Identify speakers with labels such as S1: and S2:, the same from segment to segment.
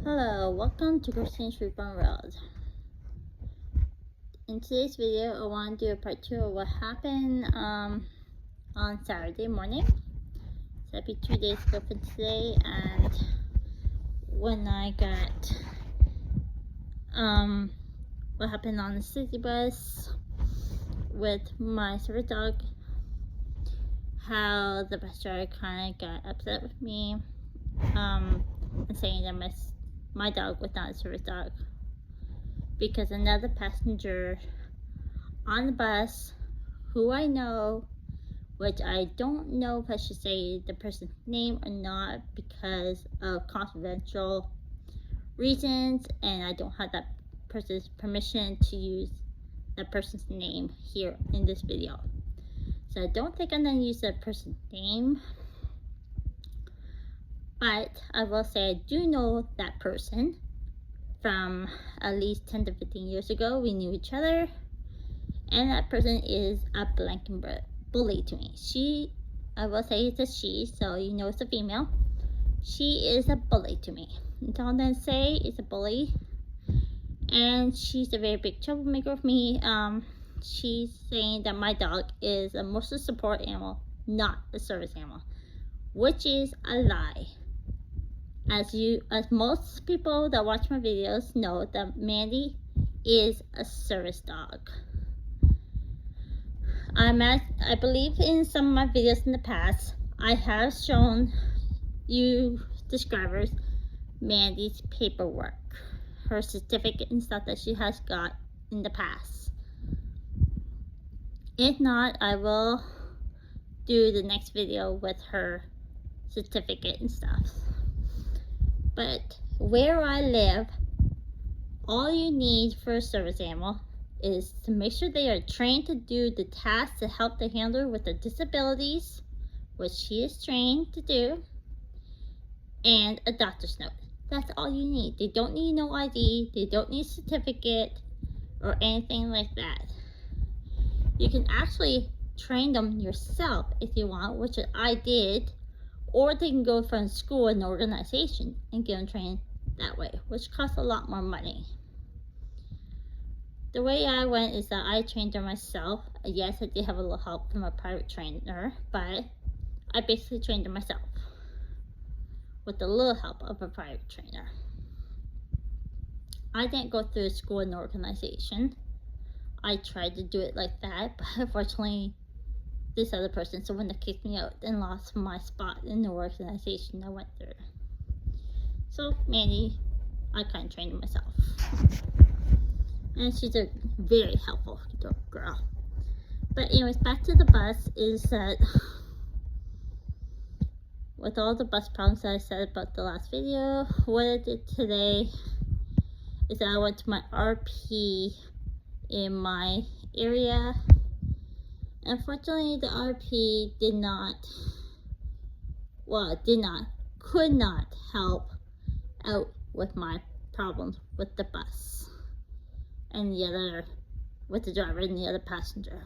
S1: Hello, welcome to Christian Street Farm Road. In today's video, I want to do a part 2 of what happened on Saturday morning. So that'd be 2 days ago from today, and when I got what happened on the city bus with my service dog, how the bus driver kind of got upset with me, and saying that my dog was not a service dog because another passenger on the bus who I know, which I don't know if I should say the person's name or not because of confidential reasons, and I don't have that person's permission to use that person's name here in this video. So I don't think I'm going to use that person's name, but I will say I do know that person from at least 10 to 15 years ago. We knew each other, and that person is a blanking bully to me. I will say it's a she, so you know it's a female. She is a bully to me. That's all I'm gonna say, is a bully, and she's a very big troublemaker with me. She's saying that my dog is a emotional support animal, not a service animal, which is a lie. As most people that watch my videos know, that Mandy is a service dog. I believe in some of my videos in the past, I have shown you subscribers Mandy's paperwork, her certificate and stuff that she has got in the past. If not, I will do the next video with her certificate and stuff. But where I live, all you need for a service animal is to make sure they are trained to do the tasks to help the handler with their disabilities, which she is trained to do, and a doctor's note. That's all you need. They don't need no ID, they don't need a certificate or anything like that. You can actually train them yourself if you want, which I did, or they can go from school and organization and get them trained that way, which costs a lot more money. The way I went is that I trained her myself. Yes, I did have a little help from a private trainer, but I basically trained her myself with a little help of a private trainer. I didn't go through a school and organization. I tried to do it like that, but unfortunately this other person, someone that kicked me out and lost my spot in the organization I went through. So Mandy, I kind of trained her myself. And she's a very helpful girl. But anyways, back to the bus, is that with all the bus problems that I said about the last video, what I did today is that I went to my RP in my area. Unfortunately, the RP could not help out with my problems with the bus and with the driver and the other passenger.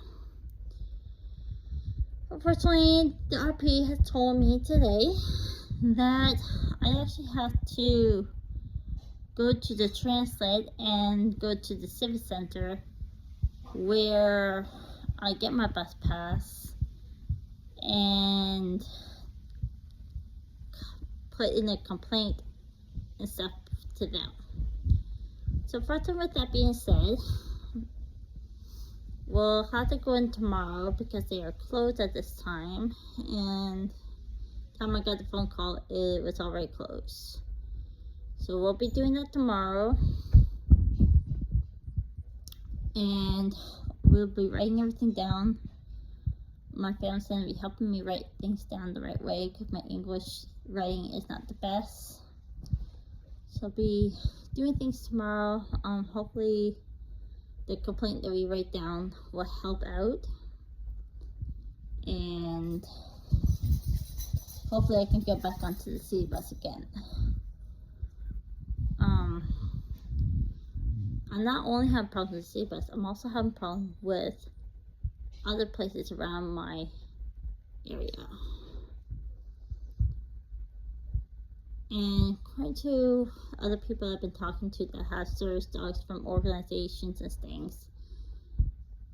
S1: Unfortunately, the RP has told me today that I actually have to go to the translate and go to the civic center where I get my bus pass and put in a complaint and stuff to them. So further with that being said, we'll have to go in tomorrow because they are closed at this time, and the time I got the phone call, it was already closed. So we'll be doing that tomorrow, and we'll be writing everything down. My family's going to be helping me write things down the right way because my English writing is not the best. So I'll be doing things tomorrow. Hopefully the complaint that we write down will help out, and hopefully I can get back onto the city bus again. I not only have problems with the city bus, I'm also having problems with other places around my area. And according to other people I've been talking to that have service dogs from organizations and things,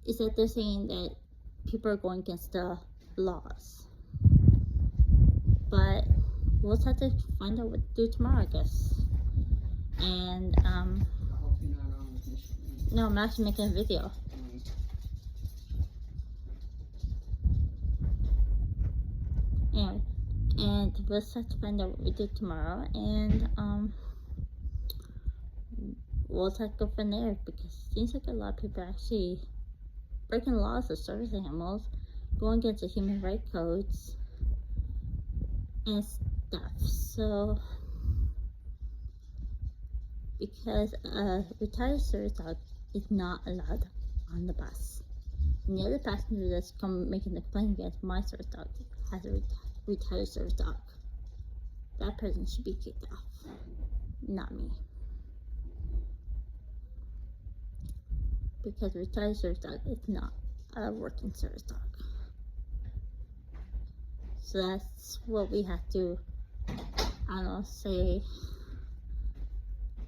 S1: is that they're saying that people are going against the laws. But we'll just have to find out what to do tomorrow, I guess. And
S2: I hope you're not on with Michigan.
S1: no, I'm actually making a video. Anyway, and we'll just have to find out what we do tomorrow, and we'll just have to go from there, because it seems like a lot of people are actually breaking laws of service animals, going against the human rights codes and stuff. So because a retired service dog is not allowed on the bus, and the other passenger that's come making the complaint against my service dog has a retired service dog, that person should be kicked off, not me. Because retired service dog is not a working service dog. So that's what we have to, I don't know, say,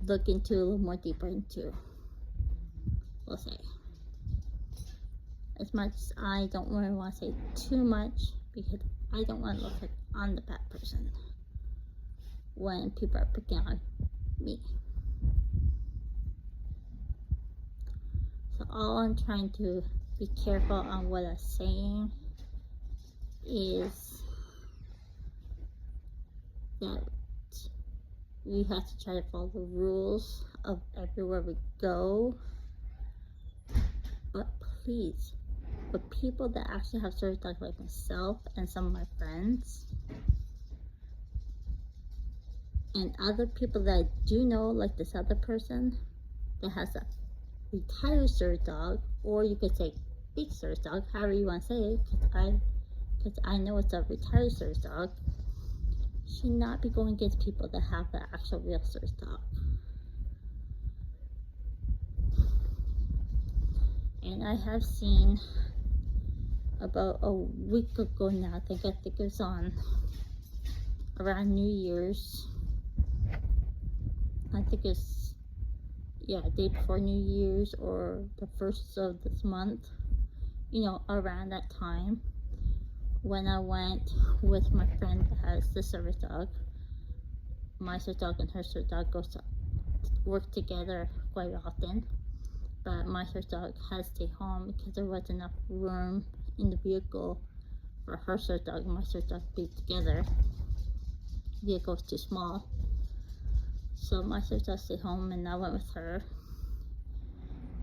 S1: look into a little more deeper into. We'll say. As much as I don't really want to say too much, because I don't want to look like I'm the bad person when people are picking on me. So all I'm trying to be careful on what I'm saying is that we have to try to follow the rules of everywhere we go. But please, for people that actually have service dogs like myself and some of my friends, and other people that I do know, like this other person that has a retired service dog, or you could say big service dog, however you want to say it, because I know it's a retired service dog, should not be going against people that have the actual real service dog. And I have seen about a week ago now, I think it was on around New Year's. I think it's, yeah, day before New Year's or the first of this month, you know, around that time, when I went with my friend that has the service dog. My service dog and her service dog goes to work together quite often, but my service dog had to stay home because there wasn't enough room in the vehicle for her service dog and my service dog to be together. The vehicle was too small, so my service dog stayed home and I went with her.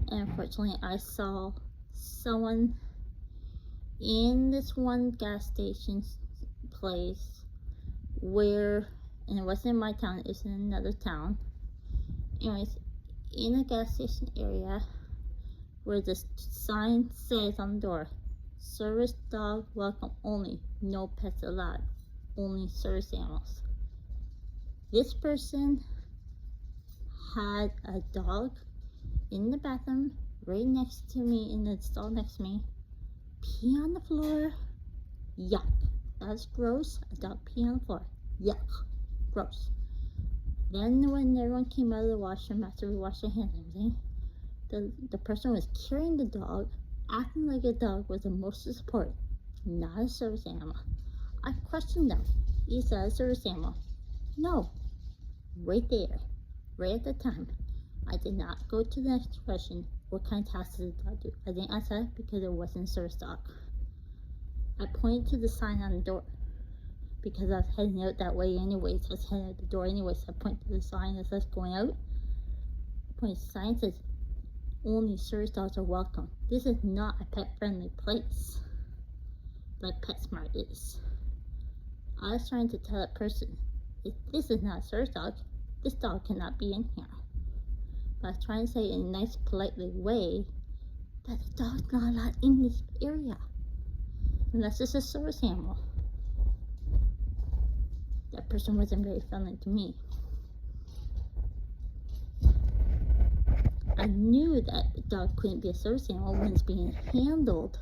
S1: And unfortunately, I saw someone in this one gas station place where, and it wasn't in my town, it was in another town. Anyways, in a gas station area where the sign says on the door, service dog welcome only, no pets allowed, only service animals. This person had a dog in the bathroom right next to me, in the stall next to me, pee on the floor. Yuck. That's gross. A dog pee on the floor. Yuck. Gross. Then when everyone came out of the washroom after we washed our hands and everything, the person was carrying the dog, acting like a dog was emotional support, not a service animal. I questioned them. Is that a service animal? No. Right there. Right at the time. I did not go to the next question. What kind of tasks does the dog do? I didn't ask that because it wasn't a service dog. I pointed to the sign on the door because I was heading out that way anyways. I was heading out the door anyways. So I pointed to the sign as I was going out. I pointed to the sign that says, only service dogs are welcome. This is not a pet-friendly place like PetSmart is. I was trying to tell that person, if this is not a service dog, this dog cannot be in here. But I was trying to say in a nice, politely way that the dog's not allowed in this area unless it's a service animal. That person wasn't very friendly to me. I knew that the dog couldn't be a service animal when it's being handled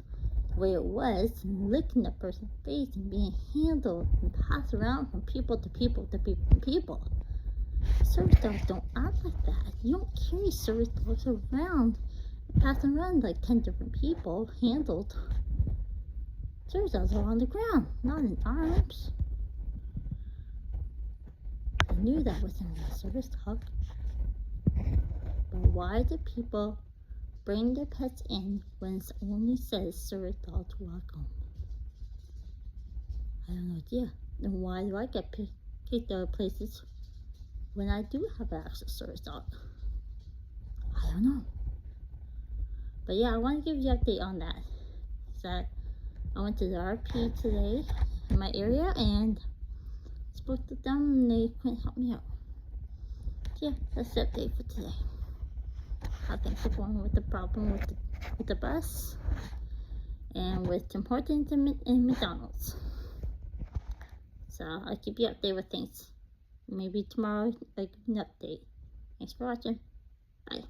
S1: the way it was, and licking the person's face and being handled and passed around from people to people to people to people. Service dogs don't act like that. You don't carry service dogs around, pass them around like 10 different people handled. Service dogs are on the ground, not in arms. I knew that wasn't a service dog. But why do people bring their pets in when it only says service dog to welcome? I have no idea. Then why do I get kicked out of places when I do have an actual service dog? I don't know. But yeah, I want to give you an update on that. So I went to the RP today in my area and spoke to them and they couldn't help me out. Yeah, that's the update for today. How things are going with the problem with the bus and with Tim Hortons and McDonald's. So I'll keep you updated with things. Maybe tomorrow I'll give you an update. Thanks for watching. Bye.